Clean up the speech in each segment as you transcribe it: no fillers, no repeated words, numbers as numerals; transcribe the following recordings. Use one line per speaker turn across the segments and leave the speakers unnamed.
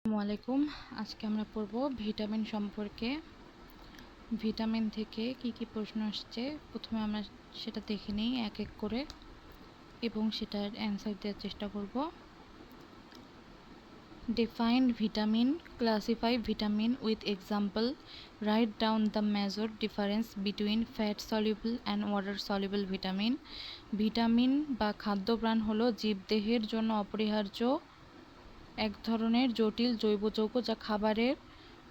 আসসালামু আলাইকুম। আজকে আমরা পড়ব ভিটামিন সম্পর্কে। ভিটামিন থেকে কি কি প্রশ্ন আসছে প্রথমে আমরা সেটা দেখে নিই এক এক করে এবং সেটার অ্যান্সার দেওয়ার চেষ্টা করব। Define vitamin, classify vitamin with example, write down the major difference between fat soluble and water soluble vitamin. Vitamin বা খাদ্যপ্রাণ হলো জীবদেহের জন্য অপরিহার্য এক ধরনের জটিল জৈব যৌগ যা খাবারের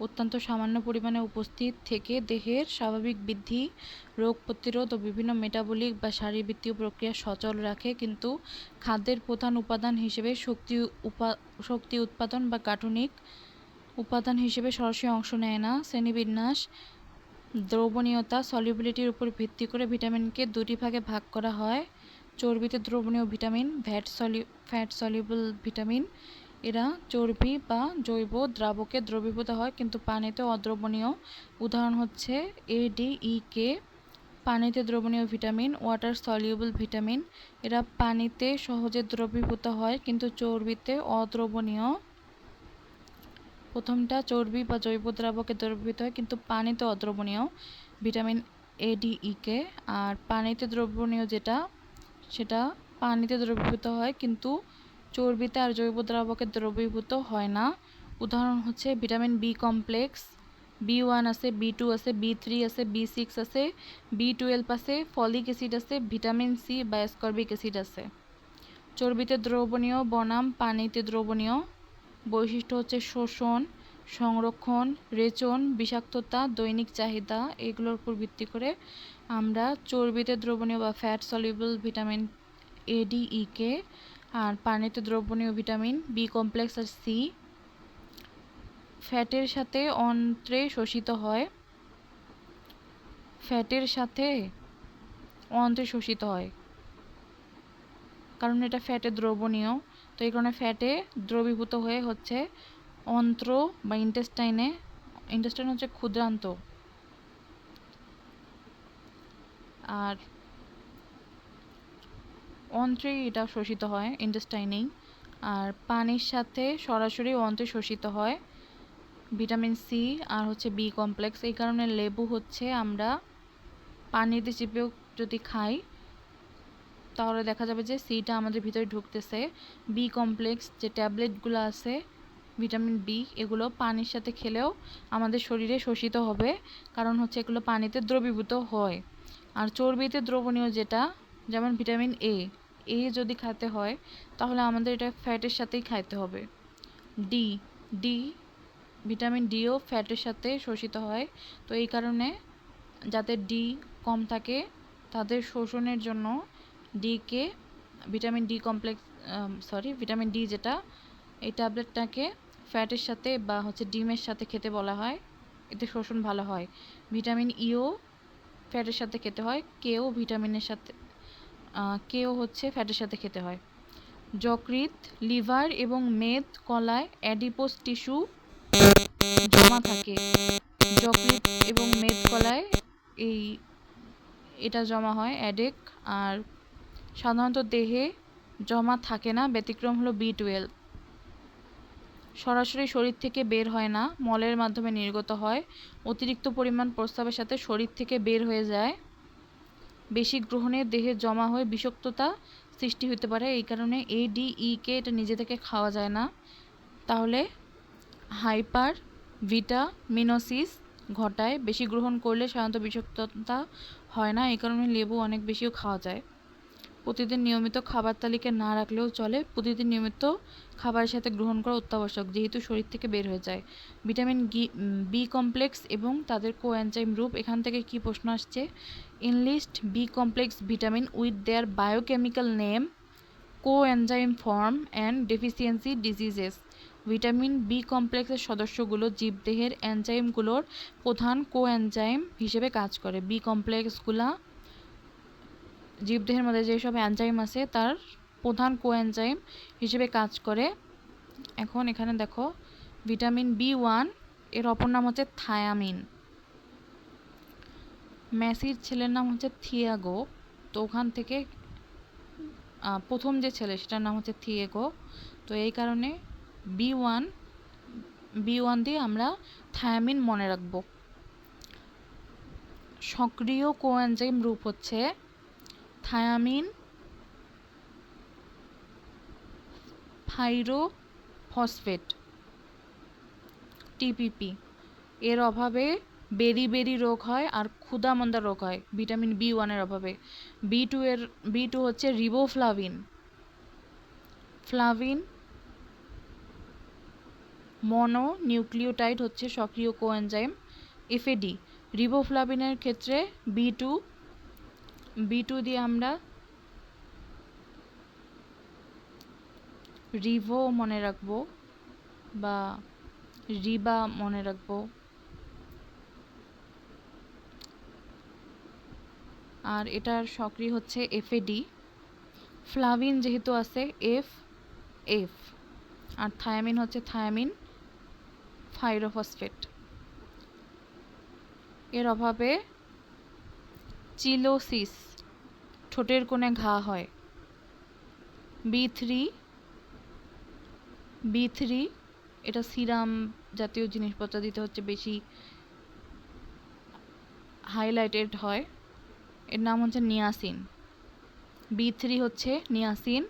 অত্যন্ত সামান্য পরিমাণে উপস্থিত থেকে দেহের স্বাভাবিক বৃদ্ধি, রোগ প্রতিরোধ ও বিভিন্ন মেটাবলিক বা শারীরবৃত্তীয় প্রক্রিয়া সচল রাখে, কিন্তু খাদ্যের প্রধান উপাদান হিসেবে শক্তি উৎপাদন বা গাঠনিক উপাদান হিসেবে সরাসরি অংশ নেয় না। শ্রেণীবিন্যাস: দ্রবণীয়তা সলিউবিলিটির উপর ভিত্তি করে ভিটামিনকে দুটি ভাগে ভাগ করা হয়। চর্বিতে দ্রবণীয় ভিটামিন, ফ্যাট সলিউবল ভিটামিন। এরা চর্বি বা জৈব দ্রাবকে দ্রবীভূত হয় কিন্তু পানিতে অদ্রবণীয়। উদাহরণ হচ্ছে ADEK। পানিতে দ্রবণীয় ভিটামিন, ওয়াটার সলিউবল ভিটামিন। এরা পানিতে সহজে দ্রবীভূত হয় কিন্তু চর্বিতে অদ্রবণীয়। প্রথমটা চর্বি বা জৈব দ্রাবকে দ্রবীভূত হয় কিন্তু পানিতে অদ্রবণীয়, ভিটামিন ADEK। আর পানিতে দ্রবণীয় সেটা পানিতে দ্রবীভূত হয় কিন্তু চর্বিতে আর জৈব দ্রাবকে দ্রবীভূত হয় না। উদাহরণ হচ্ছে ভিটামিন বি কমপ্লেক্স, B1 আছে, B2 আছে, B3 আছে, B6 আছে, B12 আছে, ফলিক অ্যাসিড আছে, ভিটামিন সি বা অ্যাসকর্বিক অ্যাসিড আছে। চর্বিতে দ্রবণীয় বনাম পানিতে দ্রবণীয় বৈশিষ্ট্য হচ্ছে শোষণ, সংরক্ষণ, রেচন, বিষাক্ততা, দৈনিক চাহিদা। এগুলোর উপর ভিত্তি করে আমরা চর্বিতে দ্রবণীয় বা ফ্যাট সলিউবল ভিটামিন ADEK আর পানিতে দ্রবণীয় ভিটামিন বি কমপ্লেক্স আর সি ফ্যাটের সাথে অন্ত্রে শোষিত হয়। কারণ এটা ফ্যাটে দ্রবণীয়, তো এই কারণে ফ্যাটে দ্রবীভূত হয়ে হচ্ছে অন্ত্র বা ইন্টেস্টাইন হচ্ছে ক্ষুদ্রান্ত, আর অন্ত্রেই এটা শোষিত হয়, ইন্টেস্টাইনেই। আর পানির সাথে সরাসরি অন্ত্রে শোষিত হয় ভিটামিন সি আর হচ্ছে বি কমপ্লেক্স। এই কারণে লেবু হচ্ছে আমরা পানিতে চিপেও যদি খাই তাহলে দেখা যাবে যে সিটা আমাদের ভিতরে ঢুকতেছে। বি কমপ্লেক্স যে ট্যাবলেটগুলো আছে ভিটামিন বি, এগুলো পানির সাথে খেলেও আমাদের শরীরে শোষিত হবে, কারণ হচ্ছে এগুলো পানিতে দ্রবীভূত হয়। আর চর্বিতে দ্রবণীয় যেমন ভিটামিন এ যদি খেতে হয় তাহলে আমাদের এটা ফ্যাটের সাথেই খাইতে হবে। ডি ভিটামিন ডিও ফ্যাটের সাথে শোষিত হয়, তো এই কারণে যাদের ডি কম থাকে তাদের শোষণের জন্য ভিটামিন ডি এই ট্যাবলেটটাকে ফ্যাটের সাথে বা হচ্ছে ডিমের সাথে খেতে বলা হয়, এতে শোষণ ভালো হয়। ভিটামিন ইও ফ্যাটের সাথে খেতে হয়, কেও হচ্ছে ফ্যাটের সাথে খেতে হয়। যকৃৎ, লিভার এবং মেদ কলায় অ্যাডিপোস টিস্যু জমা থাকে। যকৃৎ এবং মেদ কলায় এটা জমা হয় অ্যাডেক, আর সাধারণত দেহে জমা থাকে না, ব্যতিক্রম হলো B12। সরাসরি শরীর থেকে বের হয় না, মলের মাধ্যমে নির্গত হয়। অতিরিক্ত পরিমাণ প্রস্রাবের সাথে শরীর থেকে বের হয়ে যায়। বেশি গ্রহণে দেহে জমা হয়ে বিষাক্ততা সৃষ্টি হতে পারে, এই কারণে ADEK এটা নিজে থেকে খাওয়া যায় না, তাহলে হাইপার ভিটামিনোসিস ঘটায়। বেশি গ্রহণ করলে সাধারণত বিষাক্ততা হয় না, এই কারণে লেবু অনেক বেশিও খাওয়া যায়। প্রতিদিন নিয়মিত খাবার তালিকায় না রাখলেও চলে, প্রতিদিন নিয়মিত খাবারের সাথে গ্রহণ করা অত্যাবশ্যক যেহেতু শরীর থেকে বের হয়ে যায়। ভিটামিন বি কমপ্লেক্স এবং তাদের কোএনজাইম রূপ, এখান থেকে কি প্রশ্ন আসছে, enlist B complex vitamin with their biochemical name, coenzyme form and deficiency diseases. Vitamin B কমপ্লেক্সের সদস্যগুলো জীবদেহের এনজাইমগুলোর প্রধান কোএনজাইম হিসেবে কাজ করে। বি কমপ্লেক্সগুলা জীবদেহের মধ্যে যেসব এনজাইম আছে তার প্রধান কোএনজাইম হিসেবে কাজ করে। এখন এখানে দেখো ভিটামিন B1 এর অপর নাম হচ্ছে থায়ামিন। মেসির ছেলের নাম হচ্ছে থিয়াগো, তো ওখান থেকে প্রথম যে ছেলে সেটার নাম হচ্ছে থিয়েগো, তো এই কারণে B1 B1 দিয়ে আমরা থায়ামিন মনে রাখব। সক্রিয় কোএনজাইম রূপ হচ্ছে থায়ামিন পাইরোফসফেট TPP। এর অভাবে বেরি রোগ হয় আর ক্ষুধামন্দা রোগ হয় ভিটামিন B1 এর অভাবে। B2 হচ্ছে রিবোফ্লাভিন মনো নিউক্লিওটাইড হচ্ছে সক্রিয় কোএনজাইম FAD। রিবোফ্লাভিনের ক্ষেত্রে B2 দিয়ে আমরা রিভো মনে রাখবো বা রিবা মনে রাখবো। আর এটার সক্রিয় হচ্ছে FAD। ফ্লাভিন যেহেতু আছে F আর থায়ামিন হচ্ছে থায়ামিন পাইরোফসফেট। এর অভাবে চিলোসিস ঠোঁটের কোণে ঘা হয়। B3 এটা সিরাম জাতীয় জিনিসপত্র দিতে হচ্ছে বেশি হাইলাইটেড হয়। এর নাম হচ্ছে নিয়াসিন। B3 হচ্ছে নিয়াসিন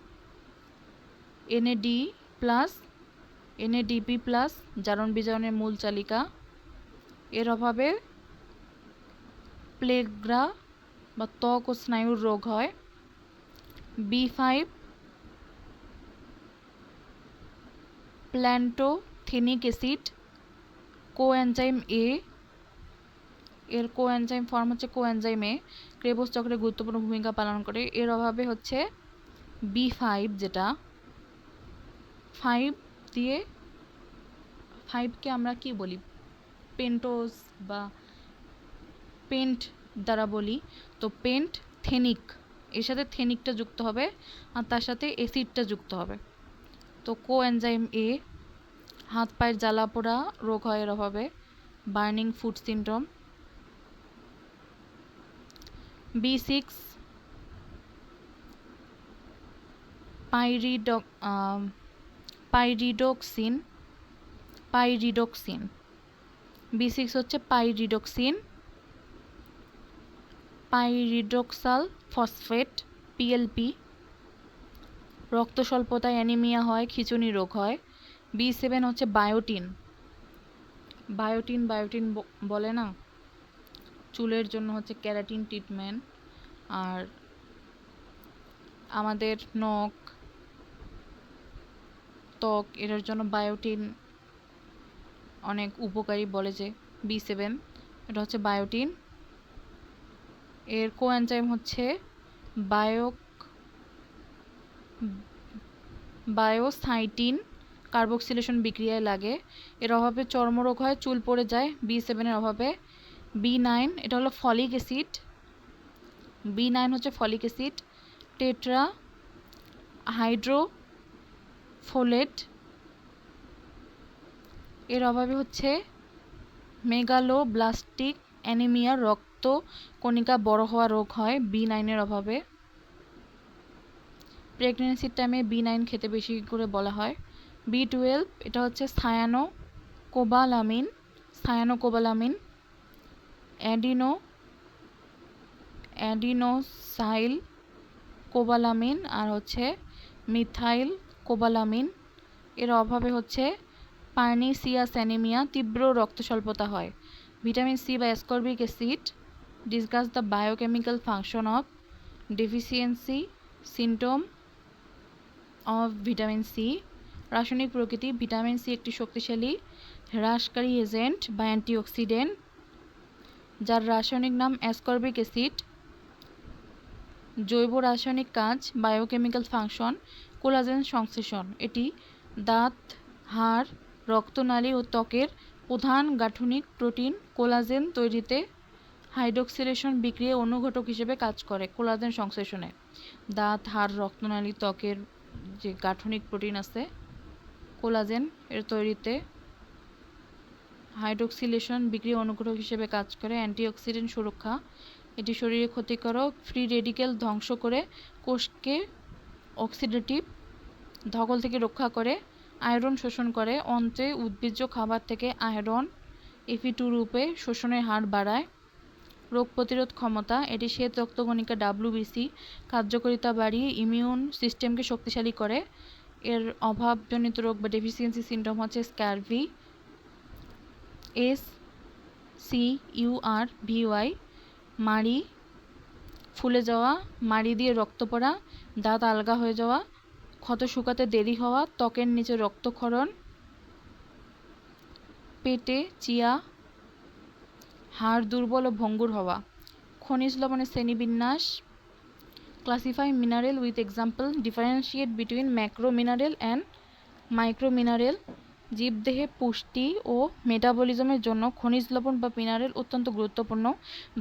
NADP+ জারণ বিজারণের মূল চালিকা। এর অভাবে প্লেগ্রা বা ত্বক ও স্নায়ুর রোগ হয়। B5 pantothenic acid coenzyme A। এর কোএনজাইম ফর্ম হচ্ছে কোএনজাইম A, ক্রেবস চক্রে গুরুত্বপূর্ণ ভূমিকা পালন করে। এর অভাবে হচ্ছে B5 যেটা 5কে আমরা কি বলি পেন্টোজ বা পেন্ট দ্বারা বলি, তো পেন্টথেনিক এর সাথে থেনিকটা যুক্ত হবে আর তার সাথে অ্যাসিডটা যুক্ত হবে। তো কোএনজাইম A হাত পায়ের জ্বালা পোড়া রোগ হয় এর অভাবে, burning food syndrome. B6 pyridoxine B6 হচ্ছে পাইরিডক্সাল ফসফেট PLP। রক্ত স্বল্পতায় অ্যানিমিয়া হয়, খিঁচুনি রোগ হয়। B7 হচ্ছে বায়োটিন বলে না, চুলের জন্য হচ্ছে ক্যারাটিন ট্রিটমেন্ট। আর আমাদের নখ ত্বক এটার জন্য বায়োটিন অনেক উপকারী বলে যে B7 এটা হচ্ছে বায়োটিন। এর কোএনজাইম হচ্ছে বায়োসাইটিন কার্বক্সিলেশন বিক্রিয়ায় লাগে। এর অভাবে চর্মরোগ হয়, চুল পড়ে যায় B7 এর অভাবে। B9 এটা হলো ফলিক অ্যাসিড। B9 হচ্ছে ফলিক অ্যাসিড টেট্রা হাইড্রোফোলেট। এর অভাবে হচ্ছে মেগালোব্লাস্টিক অ্যানিমিয়া রক্ত কণিকা বড় হওয়া রোগ হয় B9 এর অভাবে। প্রেগন্যান্সির টাইমে B9 খেতে বেশি করে বলা হয়। B12 এটা হচ্ছে সায়ানোকোবালামিন অ্যাডিনোসাইল কোবালামিন আর হচ্ছে মিথাইল কোবালামিন। এর অভাবে হচ্ছে পার্নিসিয়াস অ্যানিমিয়া তীব্র রক্ত স্বল্পতা হয়। ভিটামিন C বা ascorbic acid discuss the biochemical function of deficiency symptom of vitamin C। রাসায়নিক প্রকৃতি ভিটামিন C একটি শক্তিশালী হ্রাসকারী এজেন্ট বা অ্যান্টিঅক্সিডেন্ট যার রাসায়নিক নাম অ্যাসকর্বিক অ্যাসিড। জৈব রাসায়নিক কাজ বায়োকেমিক্যাল ফাংশন কোলাজেন সংশ্লেষণ। এটি দাঁত হাড় রক্তনালী ও ত্বকের প্রধান গাঠনিক প্রোটিন কোলাজেন তৈরিতে হাইড্রোক্সিলেশন বিক্রিয়া অনুঘটক হিসেবে কাজ করে। কোলাজেন সংশ্লেষণে দাঁত হাড় রক্তনালী ত্বকের যে গাঠনিক প্রোটিন আছে কোলাজেন এর তৈরিতে হাইড্রোক্সিলেশন বিক্রিয়া অনুঘটক হিসেবে কাজ করে। অ্যান্টিঅক্সিডেন্ট সুরক্ষা এটি শরীরে ক্ষতিকারক ফ্রি রেডিক্যাল ধ্বংস করে কোষকে অক্সিডেটিভ ধকল থেকে রক্ষা করে। আয়রন শোষণ করে। অন্ত্রে উদ্ভিজ্জ খাবার থেকে আয়রন Fe2 রূপে শোষণের হার বাড়ায়। রোগ প্রতিরোধ ক্ষমতা, এটি শ্বেত রক্তকণিকা WBC কার্যকারিতা বাড়িয়ে ইমিউন সিস্টেমকে শক্তিশালী করে। এর অভাবজনিত রোগ বা ডেফিসিয়েন্সি সিনড্রোম হচ্ছে স্ক্যারভি, SCURVY, মাড়ি ফুলে যাওয়া, মাড়ি দিয়ে রক্ত পড়া, দাঁত আলগা হয়ে যাওয়া, ক্ষত শুকাতে দেরি হওয়া, ত্বকের নিচে রক্তক্ষরণ, পেটে চিয়া, হাড় দুর্বল ও ভঙ্গুর হওয়া। খনিজ লবণের শ্রেণীবিন্যাস, classify mineral with example, differentiate between macro mineral and micro mineral. জীবদেহে পুষ্টি ও মেটাবলিজমের জন্য খনিজ লবণ বা মিনারেল অত্যন্ত গুরুত্বপূর্ণ।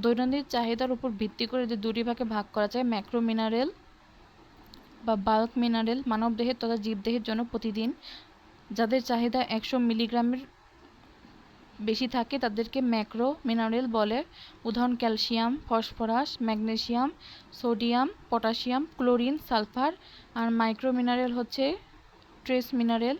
দৈনন্দিন চাহিদার উপর ভিত্তি করে এদের দুটি ভাগে ভাগ করা যায়। ম্যাক্রো মিনারেল বা বাল্ক মিনারেল মানবদেহের তথা জীবদেহের জন্য প্রতিদিন যাদের চাহিদা 100 মিলিগ্রামের বেশি থাকে তাদেরকে ম্যাক্রো মিনারেল বলে। উদাহরণ calcium, phosphorus, magnesium, sodium, potassium, chlorine, sulphur. আর মাইক্রো মিনারেল হচ্ছে ট্রেস মিনারেল,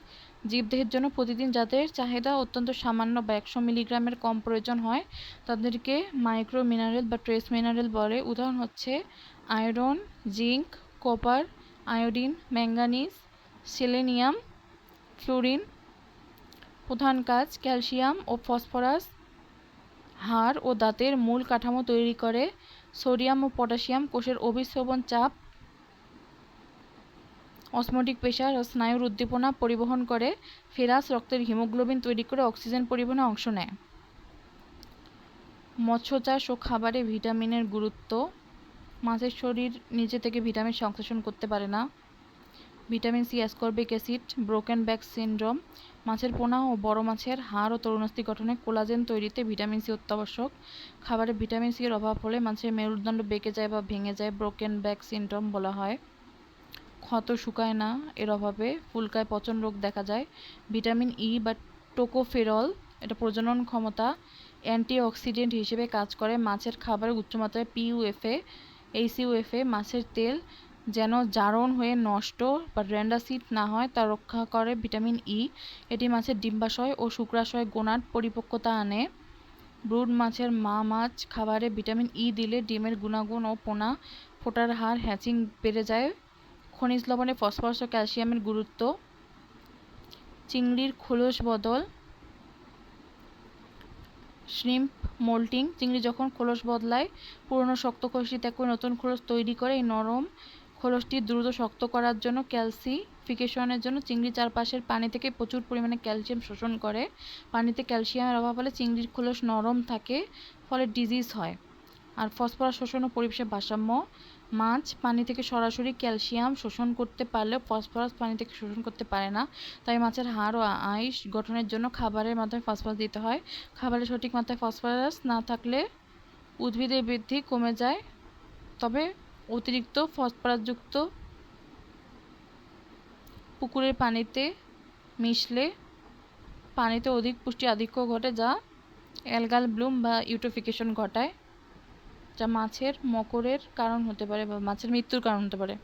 জীবদেহের জন্য প্রতিদিন যাদের চাহিদা অত্যন্ত সামান্য বা 100 মিলিগ্রামের কম প্রয়োজন হয় তাদেরকে মাইক্রো মিনারেল বা ট্রেস মিনারেল বলে। উদাহরণ হচ্ছে iron, zinc, copper, iodine, manganese, selenium, fluorine. প্রধান কাজ, ক্যালসিয়াম ও ফসফরাস হাড় ও দাঁতের মূল কাঠামো তৈরি করে। সোডিয়াম ও পটাশিয়াম কোষের অভিস্রবণ চাপ, অসমোটিক প্রেসার ও স্নায়ুর উদ্দীপনা পরিবহন করে। ফেরাস রক্তের হিমোগ্লোবিন তৈরি করে অক্সিজেন পরিবহনে অংশ নেয়। মৎস্য চাষ ও খাবারে ভিটামিনের গুরুত্ব, মাছের শরীর নিজে থেকে ভিটামিন সংশ্লেষণ করতে পারে না। Vitamin C, ascorbic acid, broken back syndrome. মাছের পোনা ও বড় মাছের হাড় ও তরুণাস্থি গঠনে কোলাজেন তৈরিতে ভিটামিন সি অত্যাবশ্যক। খাবারে ভিটামিন সি এর অভাব হলে মাছের মেরুদণ্ড বেঁকে যায় বা ভেঙে যায়, ব্রোকেন ব্যাক সিনড্রোম বলা হয়। ক্ষত শুকায় না এর অভাবে, ফুলকায় পচন রোগ দেখা যায়। ভিটামিন ই বা টোকোফেরল, এটা প্রজনন ক্ষমতা, অ্যান্টিঅক্সিডেন্ট হিসেবে কাজ করে। মাছের খাবারে উচ্চমাত্রায় PUFA, ACUFA। মাছের তেল যেন জারণ হয়ে নষ্ট বা র্যান্ডাসিড না হয় তা রক্ষা করে ভিটামিন ই। এটি মাছের ডিম্বাশয় ও শুক্রাশয় গোনাড পরিপক্কতা আনে। ব্রুড মাছের মা মাছ খাবারে ভিটামিন ই দিলে ডিমের গুণাগুণ ও পোনা ফোটার হার হ্যাচিং বেড়ে যায়। খনিজ লবণে ফসফরাস ও ক্যালসিয়ামের গুরুত্ব, চিংড়ির খোলস বদল, শ্রিম্প মোল্টিং। চিংড়ি যখন খোলস বদলায় পুরনো শক্ত খোলসটি ত্যাগ করে নতুন খোলস তৈরি করে। এই নরম খোলসটি দ্রুত শক্ত করার জন্য ক্যালসিফিকেশনের জন্য চিংড়ি চারপাশের পানি থেকে প্রচুর পরিমাণে ক্যালসিয়াম শোষণ করে। পানিতে ক্যালসিয়ামের অভাব হলে চিংড়ির খোলস নরম থাকে, ফলে ডিজিজ হয়। আর ফসফরাস শোষণ ও পরিবেশের ভারসাম্য, মাছ পানি থেকে সরাসরি ক্যালসিয়াম শোষণ করতে পারলেও ফসফরাস পানি থেকে শোষণ করতে পারে না। তাই মাছের হাড় ও আঁশ গঠনের জন্য খাবারের মাধ্যমে ফসফরাস দিতে হয়। খাবারে সঠিক মাত্রায় ফসফরাস না থাকলে উদ্ভিদের বৃদ্ধি কমে যায়। তবে অতিরিক্ত ফসফরাসযুক্ত পুকুরের পানিতে মিশলে পানিতে অধিক পুষ্টি আধিক্য ঘটে, যা অ্যালগাল ব্লুম বা ইউটোফিকেশন ঘটায়, যা মাছের মকরের কারণ হতে পারে বা মাছের মৃত্যুর কারণ হতে পারে।